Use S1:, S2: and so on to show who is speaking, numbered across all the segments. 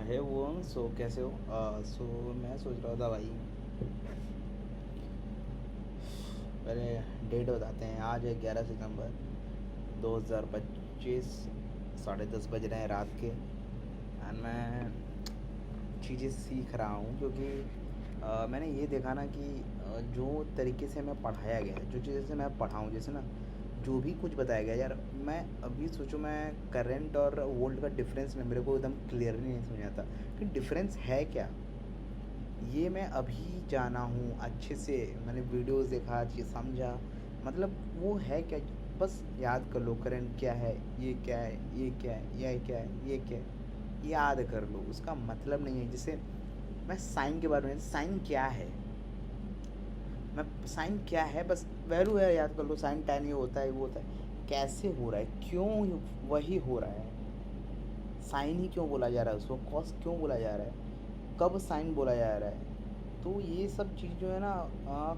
S1: है वो। सो कैसे हो? सो मैं सोच रहा था भाई, पहले डेट बताते हैं। आज है 11 सितंबर 2025। 10:30 बज रहे हैं रात के। एंड मैं चीज़ें सीख रहा हूँ क्योंकि मैंने ये देखा ना कि जो तरीके से मैं पढ़ाया गया है, जो चीज़ें से मैं पढ़ा हूँ, जैसे ना जो भी कुछ बताया गया यार, मैं अभी सोचूं, मैं करंट और ओल्ड का डिफरेंस ना मेरे को एकदम क्लियरली नहीं समझ आता कि डिफरेंस है क्या। ये मैं अभी जाना हूँ अच्छे से। मैंने वीडियोस देखा, चीज़ समझा, मतलब वो है क्या। बस याद कर लो करंट क्या है, ये क्या है, ये क्या है, ये क्या है, ये क्या है, याद कर लो। उसका मतलब नहीं है। जैसे मैं साइन के बारे में, साइन क्या है, मैं साइन क्या है बस वैल्यू है, याद कर लो। साइन टैन ये होता है, वो होता है। कैसे हो रहा है, क्यों वही हो रहा है, साइन ही क्यों बोला जा रहा है, उसको कॉस क्यों बोला जा रहा है, कब साइन बोला जा रहा है। तो ये सब चीज़ जो है ना,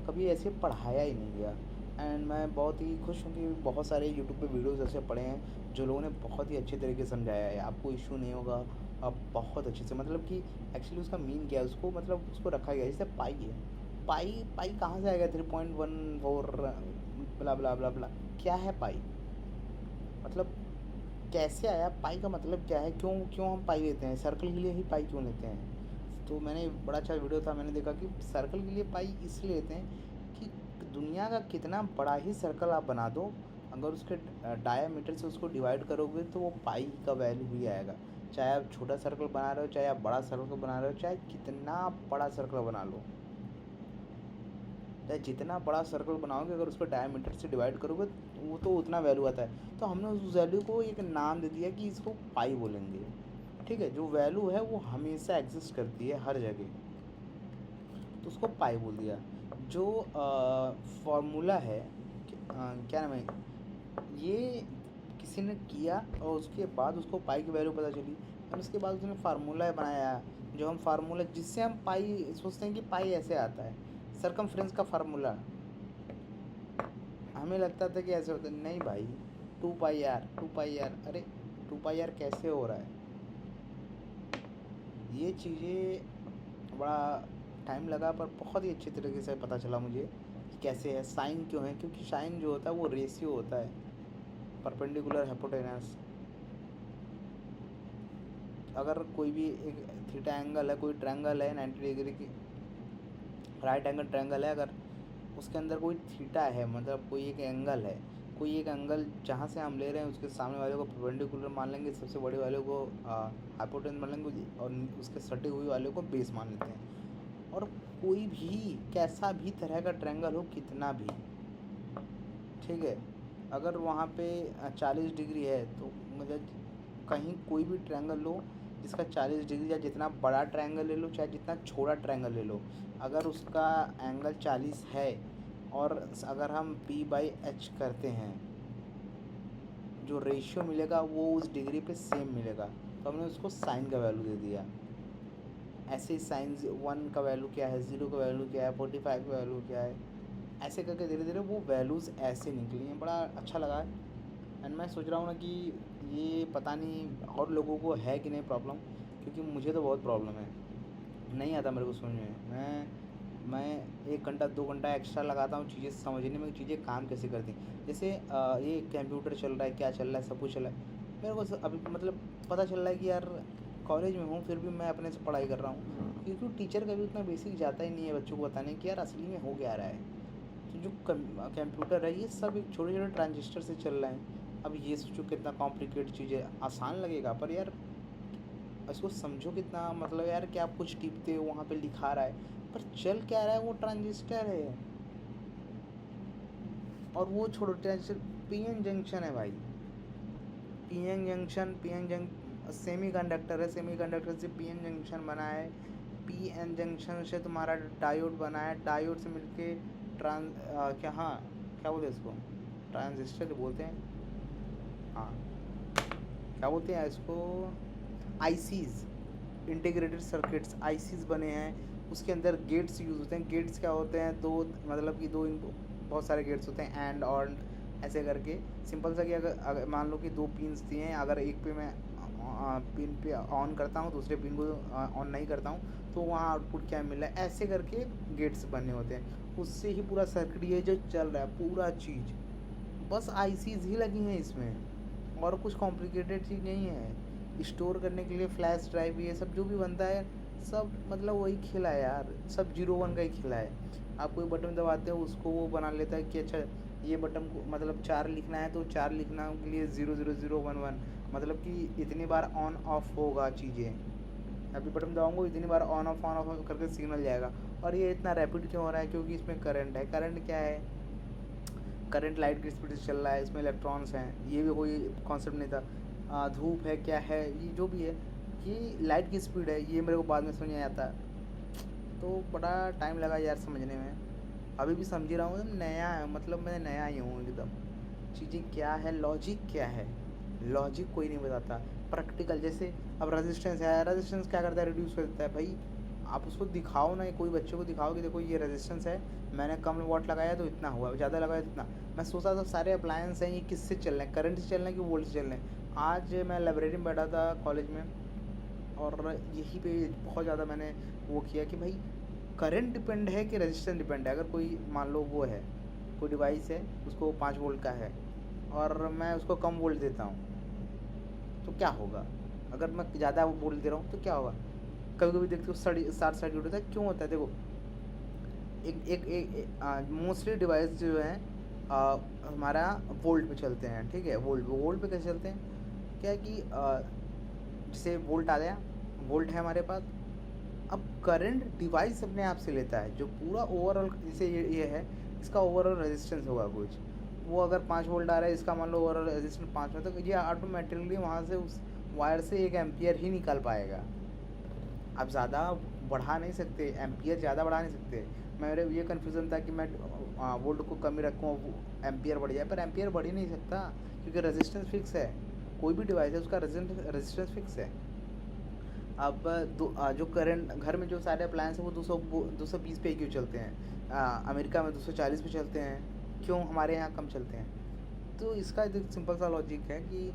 S1: कभी ऐसे पढ़ाया ही नहीं गया। एंड मैं बहुत ही खुश हूँ कि बहुत सारे यूट्यूब पे वीडियोस ऐसे पड़े हैं जो लोगों ने बहुत ही अच्छे तरीके से समझाया है। आपको इशू नहीं होगा, आप बहुत अच्छे से, मतलब कि एक्चुअली उसका मीन क्या है, उसको मतलब उसको रखा गया है। जैसे पाई है, पाई पाई कहाँ से आएगा, 3.14 ब्ला ब्ला ब्ला ब्ला। क्या है पाई, मतलब कैसे आया पाई का मतलब क्या है, क्यों क्यों हम पाई लेते हैं, सर्कल के लिए ही पाई क्यों लेते हैं। तो मैंने बड़ा अच्छा वीडियो था, मैंने देखा कि सर्कल के लिए पाई इसलिए लेते हैं कि दुनिया का कितना बड़ा ही सर्कल आप बना दो, अगर उसके डायामीटर से उसको डिवाइड करोगे तो वो पाई का वैल्यू ही आएगा। चाहे आप छोटा सर्कल बना रहे हो, चाहे आप बड़ा सर्कल बना रहे हो, चाहे कितना बड़ा सर्कल बना लो, चाहे जितना बड़ा सर्कल बनाओगे, अगर उसको डायमीटर से डिवाइड करोगे वो तो उतना वैल्यू आता है। तो हमने उस वैल्यू को एक नाम दे दिया कि इसको पाई बोलेंगे। ठीक है, जो वैल्यू है वो हमेशा एग्जिस्ट करती है हर जगह, तो उसको पाई बोल दिया। जो फॉर्मूला है, क्या नाम है, ये किसी ने किया और उसके बाद उसको पाई की वैल्यू पता चली, और उसके बाद उसने फार्मूला बनाया। जो हम फार्मूला जिससे हम पाई सोचते हैं कि पाई ऐसे आता है, सरकमफ्रेंस का फार्मूला, हमें लगता था कि ऐसे होता है। नहीं भाई, 2 पाई आर, 2 पाई आर, अरे 2 पाई आर कैसे हो रहा है। ये चीज़ें बड़ा टाइम लगा, पर बहुत ही अच्छी तरीके से पता चला मुझे कि कैसे है, साइन क्यों है। क्योंकि साइन जो होता है वो रेशियो होता है, परपेंडिकुलर हाइपोटेनस। अगर कोई भी एक थीटा एंगल है, कोई ट्रायंगल है 90 डिग्री की, राइट एंगल ट्रायंगल है, अगर उसके अंदर कोई थीटा है, मतलब कोई एक एंगल है, कोई एक एंगल जहाँ से हम ले रहे हैं उसके सामने वाले को परपेंडिकुलर मान लेंगे, सबसे बड़े वाले को हाइपोटेनस मान लेंगे, और उसके सटे हुए वाले को बेस मान लेते हैं। और कोई भी कैसा भी तरह का ट्रायंगल हो, कितना भी, ठीक है, अगर वहाँ पे 40 डिग्री है तो मतलब कहीं कोई भी ट्रायंगल लो जिसका 40 डिग्री, या जितना बड़ा ट्रायंगल ले लो चाहे जितना छोटा ट्रायंगल ले लो, अगर उसका एंगल 40 है, और अगर हम p/h करते हैं, जो रेशियो मिलेगा वो उस डिग्री पे सेम मिलेगा। तो हमने उसको साइन का वैल्यू दे दिया। ऐसे ही साइन 1 का वैल्यू क्या है, 0 का वैल्यू क्या है, 45 का वैल्यू क्या है, ऐसे करके धीरे धीरे वो वैल्यूज़ ऐसे निकली हैं। बड़ा अच्छा लगा। एंड मैं सोच रहा हूँ ना कि ये पता नहीं और लोगों को है कि नहीं प्रॉब्लम, क्योंकि मुझे तो बहुत प्रॉब्लम है, नहीं आता मेरे को समझ में। मैं 1 घंटा 2 घंटा एक्स्ट्रा लगाता हूँ चीज़ें समझने में, चीज़ें काम कैसे करती हैं। जैसे ये कंप्यूटर चल रहा है, क्या चल रहा है, सब कुछ चल रहा है, मेरे को अभी मतलब पता चल रहा है कि यार कॉलेज में हूँ फिर भी मैं अपने से पढ़ाई कर रहा हूँ, क्योंकि टीचर का भी उतना बेसिक जाता ही नहीं है बच्चों को बताने कि यार असली में हो क्या रहा है। तो जो कंप्यूटर है ये सब एक छोटे छोटे ट्रांजिस्टर से चल रहा है। अब ये सोचो कितना कॉम्प्लिकेट चीज़ें, आसान लगेगा पर यार इसको समझो कितना, मतलब यार कि आप कुछ टिपते हो वहाँ पे लिखा रहा है, पर चल क्या रहा है, वो ट्रांजिस्टर है। और वो छोड़ो, ट्रांजिस्टर पीएन जंक्शन है भाई, पीएन जंक्शन, सेमी कंडक्टर है, सेमी कंडक्टर से पीएन जंक्शन बना है, पीएन जंक्शन से तुम्हारा डायोड बना है, डायोड से मिलके क्या, हाँ क्या बोलते हैं इसको, ट्रांजिस्टर बोलते हैं, हाँ क्या बोलते हैं इसको, आईसीज, इंटीग्रेटेड सर्किट्स, आईसीज बने हैं। उसके अंदर गेट्स यूज़ होते हैं। गेट्स क्या होते हैं, दो, मतलब कि दो बहुत सारे गेट्स होते हैं, एंड और ऐसे करके। सिंपल सा कि अगर मान लो कि 2 पिन्स दिए हैं, अगर एक पे मैं पिन पे ऑन करता हूँ, दूसरे पिन को ऑन नहीं करता हूँ, तो वहाँ आउटपुट क्या मिल रहा है, ऐसे करके गेट्स बने होते हैं। उससे ही पूरा सर्किट ये जो चल रहा है पूरा चीज़, बस आईसीज ही लगी हैं इसमें, और कुछ कॉम्प्लिकेटेड चीज़ नहीं है। स्टोर करने के लिए फ्लैश ड्राइव ये सब जो भी बनता है सब मतलब वही खेला है यार, सब 01 का ही खेला है। आप कोई बटन दबाते हो उसको वो बना लेता है कि अच्छा ये बटन को मतलब 4 लिखना है तो 4 लिखना के लिए 00011, मतलब कि इतनी बार ऑन ऑफ होगा चीज़ें। अभी बटन दबाऊंगा इतनी बार ऑन ऑफ करके सिग्नल जाएगा। और ये इतना रैपिड क्यों हो रहा है, क्योंकि इसमें करंट है। करंट क्या है, करंट लाइट की स्पीड से चल रहा है, इसमें इलेक्ट्रॉन्स हैं, ये भी कोई कॉन्सेप्ट नहीं था। धूप है क्या है, ये जो भी है ये लाइट की स्पीड है, ये मेरे को बाद में समझ में आता। तो बड़ा टाइम लगा यार समझने में, अभी भी समझ रहा हूँ, नया है, मतलब मैं नया ही हूँ एकदम। चीज़ें क्या है, लॉजिक क्या है, लॉजिक कोई नहीं बताता। प्रैक्टिकल जैसे अब रेजिस्टेंस है, रेजिस्टेंस क्या करता है, रिड्यूस कर देता है। भाई आप उसको दिखाओ ना, कोई बच्चे को दिखाओ कि देखो ये रेजिस्टेंस है, मैंने कम वॉट लगाया तो इतना हुआ, ज़्यादा लगाया तो इतना। मैं सोचा था सारे अप्लायंस हैं ये किससे चल रहे हैं, करंट से चल रहे हैं कि वोल्ट से चल रहे हैं। आज मैं लाइब्रेरी में बैठा था कॉलेज में, और यहीं पे बहुत ज़्यादा मैंने वो किया कि भाई करंट डिपेंड है कि रेजिस्टेंस डिपेंड है। अगर कोई मान लो वो है, कोई डिवाइस है उसको 5 वोल्ट का है और मैं उसको कम वोल्ट देता हूँ तो क्या होगा, अगर मैं ज़्यादा वोल्ट दे रहा हूँ तो क्या होगा। कभी कभी देखते हो शॉर्ट सर्किट होता है, क्यों होता है, देखो एक एक एक मोस्टली डिवाइस जो है हमारा वोल्ट पे चलते हैं, ठीक है। वोल्ट पे कैसे चलते हैं, क्या है कि जैसे वोल्ट आ गया, वोल्ट है हमारे पास। अब करंट डिवाइस अपने आप से लेता है, जो पूरा ओवरऑल जैसे ये है, इसका ओवरऑल रेजिस्टेंस होगा कुछ, वो अगर 5 वोल्ट आ रहा है, इसका मान लो ओवरऑल रेजिस्टेंस 5 वोल्ट, तो ये ऑटोमेटिकली वहाँ से उस वायर से 1 एम्पियर ही निकल पाएगा। आप ज़्यादा बढ़ा नहीं सकते, एम्पियर ज़्यादा बढ़ा नहीं सकते। मेरे ये कन्फ्यूज़न था कि मैं वोल्ट को कम ही रखूँ, एम्पियर बढ़ जाए, पर एम्पियर बढ़ ही नहीं सकता क्योंकि रेजिस्टेंस फिक्स है। कोई भी डिवाइस है उसका रेजिस्टेंस फिक्स है। अब जो करंट घर में जो सारे अप्लायंस हैं वो 220 पे क्यों चलते हैं, अमेरिका में 240 पे चलते हैं, क्यों हमारे यहाँ कम चलते हैं। तो इसका एक सिंपल सा लॉजिक है कि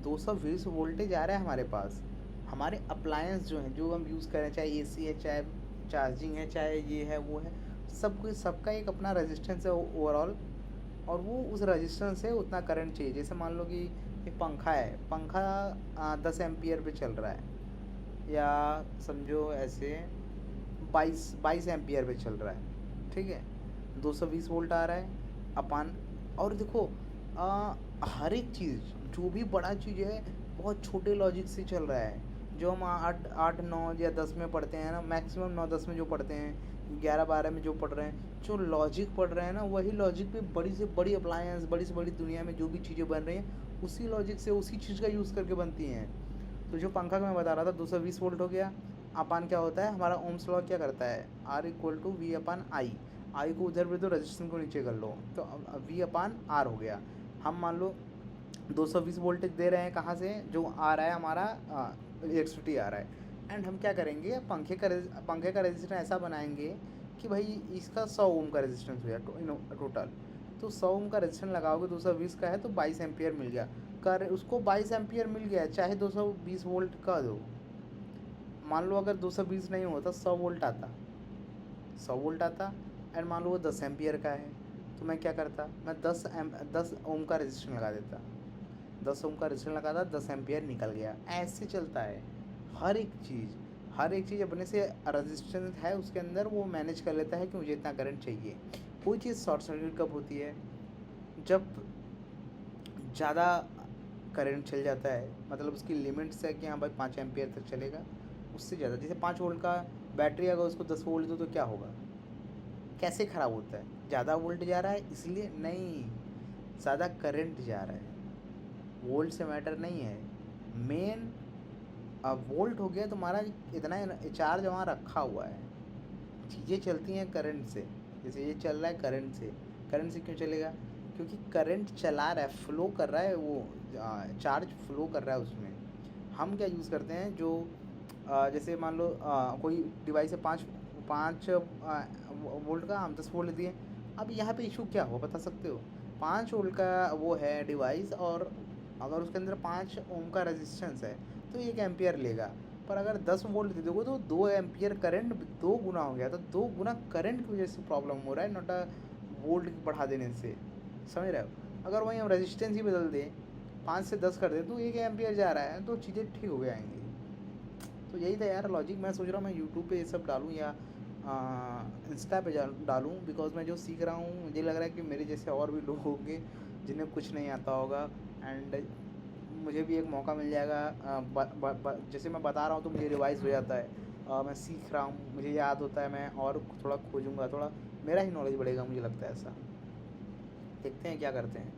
S1: 220 वोल्टेज आ रहा है हमारे पास, हमारे अप्लायंस जो हैं जो हम यूज़ करें, चाहे एसी है, चाहे चार्जिंग है, चाहे ये है वो है, सबका एक अपना रेजिस्टेंस है ओवरऑल, और वो उस रेजिस्टेंस से उतना करंट चाहिए। जैसे मान लो कि एक पंखा है, पंखा 10 एम्पियर पे चल रहा है, या समझो ऐसे 22 एम्पियर पे चल रहा है, ठीक है। 220 वोल्ट आ रहा है अपन। और देखो हर एक चीज़ जो भी बड़ा चीज़ है बहुत छोटे लॉजिक से चल रहा है। जो हम 8 9 या 10 में पढ़ते हैं ना, मैक्सिमम 9 10 में जो पढ़ते हैं, 11 12 में जो पढ़ रहे हैं, जो लॉजिक पढ़ रहे हैं ना, वही लॉजिक पे बड़ी से बड़ी अप्लायंस, बड़ी से बड़ी दुनिया में जो भी चीज़ें बन रही हैं उसी लॉजिक से, उसी चीज़ का यूज़ करके बनती हैं। तो जो पंखा का मैं बता रहा था 220 वोल्ट हो गया, अपान क्या होता है, हमारा ओम्स लॉ क्या करता है, R equal to V upon I. I को उधर भी तो रजिस्टेंस को नीचे कर लो, तो वी अपान आर हो गया। हम मान लो 220 वोल्टेज दे रहे हैं, कहाँ से, जो आ रहा है हमारा इलेक्ट्रिसिटी आ रहा है। एंड हम क्या करेंगे, पंखे का रेजिस्टेंस ऐसा बनाएंगे कि भाई इसका 100 ओम का रेजिस्टेंस हो जाए टोटल। तो 100 ओम का रेजिस्टेंस लगाओगे, 220 का है तो 22 एम्पियर मिल गया। उसको 22 एम्पियर मिल गया, चाहे 220 वोल्ट का दो। मान लो अगर 220 नहीं होता, 100 वोल्ट आता, 100 वोल्ट आता, एंड मान लो वो 10 एम्पियर का है, तो मैं क्या करता, मैं 10 ओम का रेजिस्टेंस लगा देता, 10 ओम का रेजिस्टेंस लगाता, 10 एम्पियर निकल गया। ऐसे चलता है हर एक चीज़ अपने से रेजिस्टेंस है उसके अंदर, वो मैनेज कर लेता है कि मुझे इतना करंट चाहिए। कोई चीज़ शॉर्ट सर्किट कब होती है, जब ज़्यादा करंट चल जाता है, मतलब उसकी लिमिट्स है कि हाँ भाई 5 एम्पियर तक चलेगा, उससे ज़्यादा, जैसे 5 वोल्ट का बैटरी अगर उसको 10 वोल्ट दो तो क्या होगा, कैसे ख़राब होता है, ज़्यादा वोल्ट जा रहा है इसलिए नहीं, ज़्यादा करंट जा रहा है, वोल्ट से मैटर नहीं है मेन। अब वोल्ट हो गया तुम्हारा, इतना चार्ज वहाँ रखा हुआ है, चीज़ें चलती हैं करंट से। जैसे ये चल रहा है करंट से क्यों चलेगा, क्योंकि करंट चला रहा है, फ्लो कर रहा है, वो चार्ज फ्लो कर रहा है उसमें। हम क्या यूज़ करते हैं, जो जैसे मान लो कोई डिवाइस है 5 वोल्ट का, हम 10 वोल्ट दिए। अब यहाँ पे इशू क्या हो बता सकते हो, 5 वोल्ट का वो है डिवाइस, और अगर उसके अंदर 5 ओम का रेजिस्टेंस है, तो तो 1 एम्पियर लेगा। पर अगर 10 वोल्ट दे दोगे तो 2 एम्पियर करंट 2 गुना हो गया, तो 2 गुना करंट की वजह से प्रॉब्लम हो रहा है, नॉट अ वोल्ट बढ़ा देने से। समझ रहे हो? अगर वहीं हम रेजिस्टेंस ही बदल दें, 5 से 10 कर दें, तो 1 एम्पियर जा रहा है, तो चीज़ें ठीक हो जाएंगी। तो यही था यार लॉजिक। मैं सोच रहा हूँ मैं यूट्यूब पे ये सब डालूँ या इंस्टा पे डालूँ, बिकॉज मैं जो सीख रहा हूँ मुझे लग रहा है कि मेरे जैसे और भी लोग होंगे जिन्हें कुछ नहीं आता होगा, एंड मुझे भी एक मौका मिल जाएगा। जैसे मैं बता रहा हूँ तो मुझे रिवाइज़ हो जाता है, मैं सीख रहा हूँ, मुझे याद होता है, मैं और थोड़ा खोजूँगा, थोड़ा मेरा ही नॉलेज बढ़ेगा, मुझे लगता है ऐसा। देखते हैं क्या करते हैं।